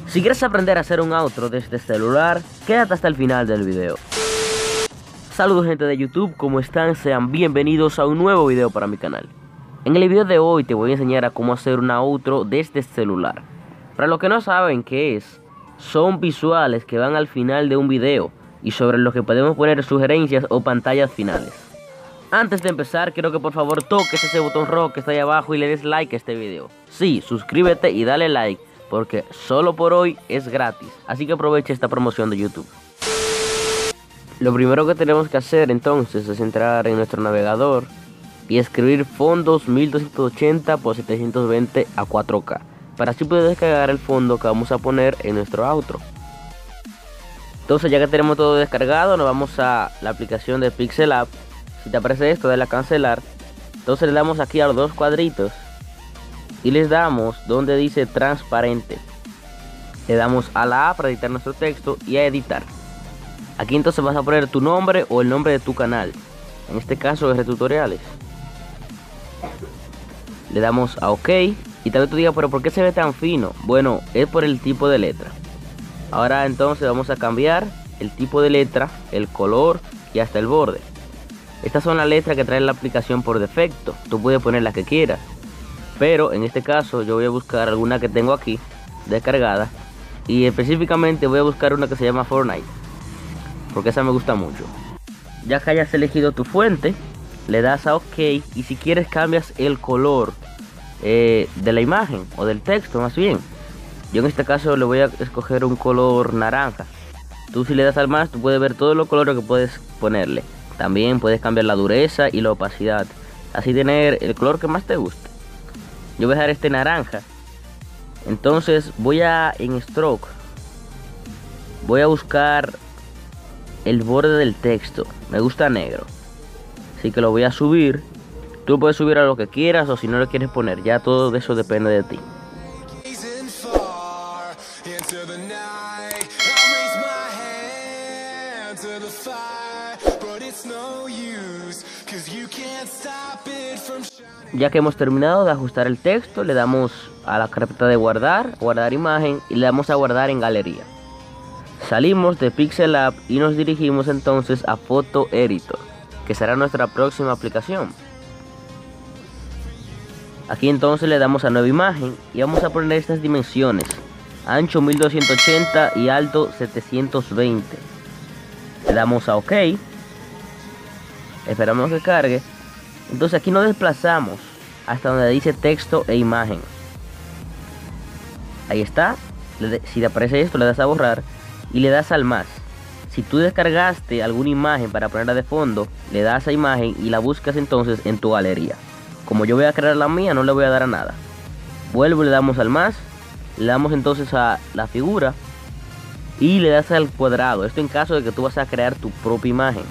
Si quieres aprender a hacer un outro desde celular, quédate hasta el final del video. Saludos gente de YouTube, ¿cómo están? Sean bienvenidos a un nuevo video para mi canal. En el video de hoy te voy a enseñar a cómo hacer un outro desde celular. Para los que no saben qué es, son visuales que van al final de un video y sobre los que podemos poner sugerencias o pantallas finales. Antes de empezar, quiero que por favor toques ese botón rojo que está ahí abajo y le des like a este video. Sí, suscríbete y dale like, porque solo por hoy es gratis, así que aprovecha esta promoción de YouTube. Lo primero que tenemos que hacer entonces es entrar en nuestro navegador y escribir fondos 1280 x 720 a 4K, para así poder descargar el fondo que vamos a poner en nuestro outro. Entonces, ya que tenemos todo descargado, nos vamos a la aplicación de Pixel App. Si te aparece esto, dale a cancelar. Entonces le damos aquí a los dos cuadritos y les damos donde dice transparente. Le damos a la A para editar nuestro texto y a editar. Aquí entonces vas a poner tu nombre o el nombre de tu canal. En este caso es Tutoriales. Le damos a OK. Y tal vez tú digas, pero ¿por qué se ve tan fino? Bueno, es por el tipo de letra. Ahora entonces vamos a cambiar el tipo de letra, el color y hasta el borde. Estas son las letras que trae la aplicación por defecto. Tú puedes poner las que quieras, pero en este caso yo voy a buscar alguna que tengo aquí descargada. Y específicamente voy a buscar una que se llama Fortnite, porque esa me gusta mucho. Ya que hayas elegido tu fuente, le das a OK. Y si quieres cambias el color de la imagen o del texto más bien. Yo en este caso le voy a escoger un color naranja. Tú si le das al más, tú puedes ver todos los colores que puedes ponerle. También puedes cambiar la dureza y la opacidad, así tener el color que más te guste. Yo voy a dejar este naranja. Entonces voy a en stroke, voy a buscar el borde del texto. Me gusta negro, así que lo voy a subir. Tú puedes subir a lo que quieras, o si no lo quieres poner, ya todo de eso depende de ti. Ya que hemos terminado de ajustar el texto, le damos a la carpeta de guardar, guardar imagen, y le damos a guardar en galería. Salimos de Pixel App y nos dirigimos entonces a Photo Editor, que será nuestra próxima aplicación. Aquí entonces le damos a nueva imagen y vamos a poner estas dimensiones: ancho 1280 y alto 720. Le damos a OK. Esperamos que cargue. Entonces aquí nos desplazamos hasta donde dice texto e imagen. Ahí está. Si te aparece esto, le das a borrar y le das al más. Si tú descargaste alguna imagen para ponerla de fondo, le das a imagen y la buscas entonces en tu galería. Como yo voy a crear la mía, no le voy a dar a nada. Vuelvo y le damos al más. Le damos entonces a la figura y le das al cuadrado. Esto en caso de que tú vas a crear tu propia imagen.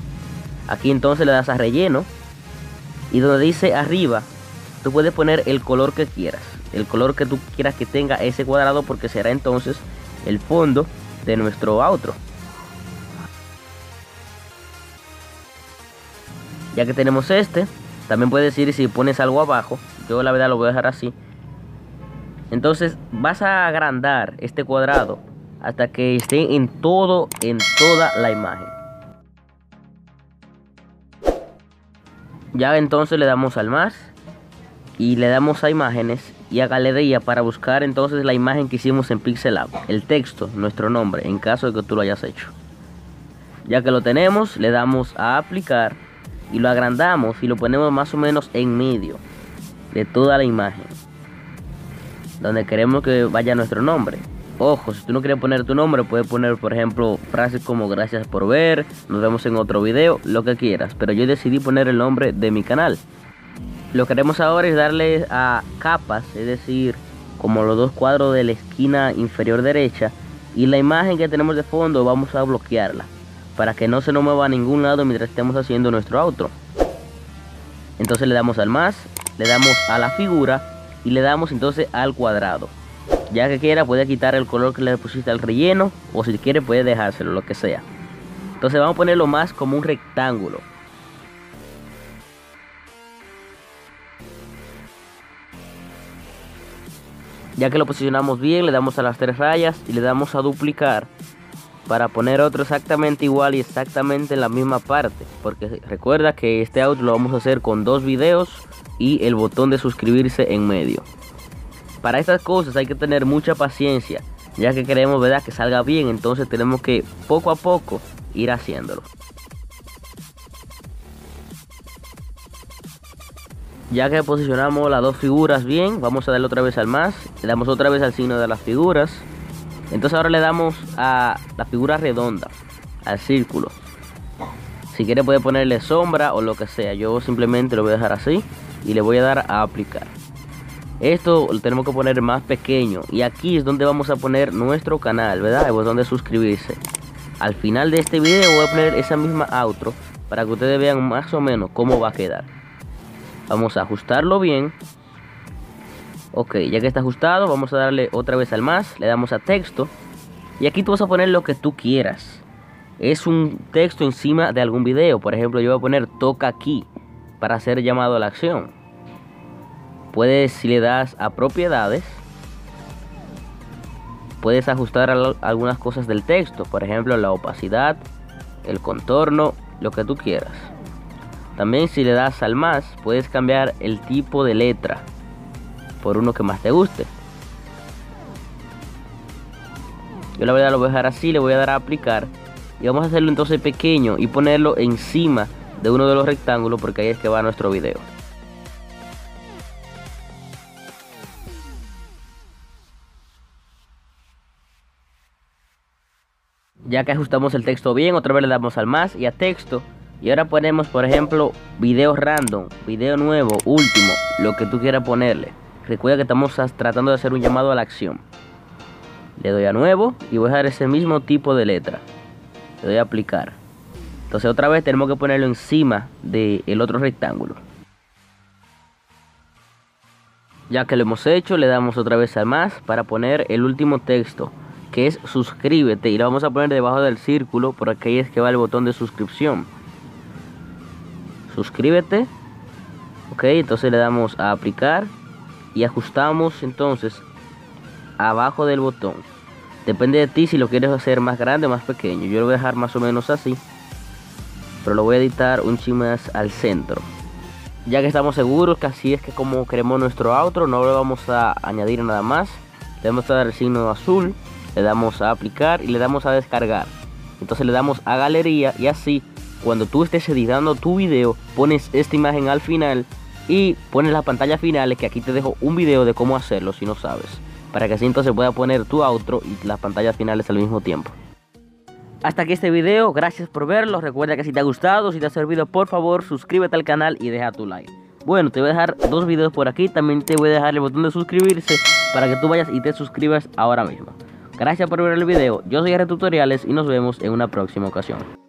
Aquí entonces le das a relleno. Y donde dice arriba, tú puedes poner el color que quieras. El color que tú quieras que tenga ese cuadrado, porque será entonces el fondo de nuestro outro. Ya que tenemos este, también puedes ir si pones algo abajo. Yo la verdad lo voy a dejar así. Entonces vas a agrandar este cuadrado hasta que esté en toda la imagen. Ya entonces le damos al más y le damos a imágenes y a galería para buscar entonces la imagen que hicimos en Pixel App, el texto, nuestro nombre, en caso de que tú lo hayas hecho. Ya que lo tenemos, le damos a aplicar y lo agrandamos y lo ponemos más o menos en medio de toda la imagen, donde queremos que vaya nuestro nombre. Ojo, si tú no quieres poner tu nombre, puedes poner, por ejemplo, frases como gracias por ver, nos vemos en otro video, lo que quieras. Pero yo decidí poner el nombre de mi canal. Lo que haremos ahora es darle a capas, es decir, como los dos cuadros de la esquina inferior derecha. Y la imagen que tenemos de fondo vamos a bloquearla, para que no se nos mueva a ningún lado mientras estemos haciendo nuestro outro. Entonces le damos al más, le damos a la figura y le damos entonces al cuadrado. Ya que quiera puede quitar el color que le pusiste al relleno, o si quiere puede dejárselo, lo que sea. Entonces vamos a ponerlo más como un rectángulo. Ya que lo posicionamos bien, le damos a las 3 rayas y le damos a duplicar para poner otro exactamente igual y exactamente en la misma parte, porque recuerda que este outro lo vamos a hacer con 2 videos y el botón de suscribirse en medio. Para estas cosas hay que tener mucha paciencia, ya que queremos, ¿verdad?, que salga bien, entonces tenemos que poco a poco ir haciéndolo. Ya que posicionamos las 2 figuras bien, vamos a darle otra vez al más, le damos otra vez al signo de las figuras. Entonces ahora le damos a la figura redonda, al círculo. Si quiere puede ponerle sombra o lo que sea, yo simplemente lo voy a dejar así y le voy a dar a aplicar. Esto lo tenemos que poner más pequeño y aquí es donde vamos a poner nuestro canal, ¿verdad? El botón de suscribirse. Al final de este video voy a poner esa misma outro para que ustedes vean más o menos cómo va a quedar. Vamos a ajustarlo bien. Ok, ya que está ajustado, vamos a darle otra vez al más. Le damos a texto. Y aquí tú vas a poner lo que tú quieras. Es un texto encima de algún video. Por ejemplo, yo voy a poner toca aquí para hacer llamado a la acción. Puedes, si le das a propiedades, puedes ajustar algunas cosas del texto. Por ejemplo, la opacidad, el contorno, lo que tú quieras. También si le das al más, puedes cambiar el tipo de letra por uno que más te guste. Yo la verdad lo voy a dejar así, le voy a dar a aplicar. Y vamos a hacerlo entonces pequeño y ponerlo encima de uno de los rectángulos, porque ahí es que va nuestro video. Ya que ajustamos el texto bien, otra vez le damos al más y a texto. Y ahora ponemos, por ejemplo, video random, video nuevo, último, lo que tú quieras ponerle. Recuerda que estamos tratando de hacer un llamado a la acción. Le doy a nuevo y voy a dejar ese mismo tipo de letra. Le doy a aplicar. Entonces otra vez tenemos que ponerlo encima del otro rectángulo. Ya que lo hemos hecho, le damos otra vez al más para poner el último texto, que es suscríbete, y lo vamos a poner debajo del círculo, por aquí es que va el botón de suscripción. Suscríbete. Ok, entonces le damos a aplicar y ajustamos entonces abajo del botón. Depende de ti si lo quieres hacer más grande o más pequeño. Yo lo voy a dejar más o menos así, pero lo voy a editar un chin más al centro. Ya que estamos seguros que así es que como queremos nuestro outro, no le vamos a añadir nada más. Le vamos a dar el signo azul, le damos a aplicar y le damos a descargar. Entonces le damos a galería y así cuando tú estés editando tu video pones esta imagen al final y pones las pantallas finales, que aquí te dejo un video de cómo hacerlo si no sabes, para que así entonces puedas poner tu outro y las pantallas finales al mismo tiempo. Hasta aquí este video, gracias por verlo. Recuerda que si te ha gustado, si te ha servido, por favor suscríbete al canal y deja tu like. Bueno, te voy a dejar 2 videos por aquí, también te voy a dejar el botón de suscribirse para que tú vayas y te suscribas ahora mismo. Gracias por ver el video, yo soy Tutoriales y nos vemos en una próxima ocasión.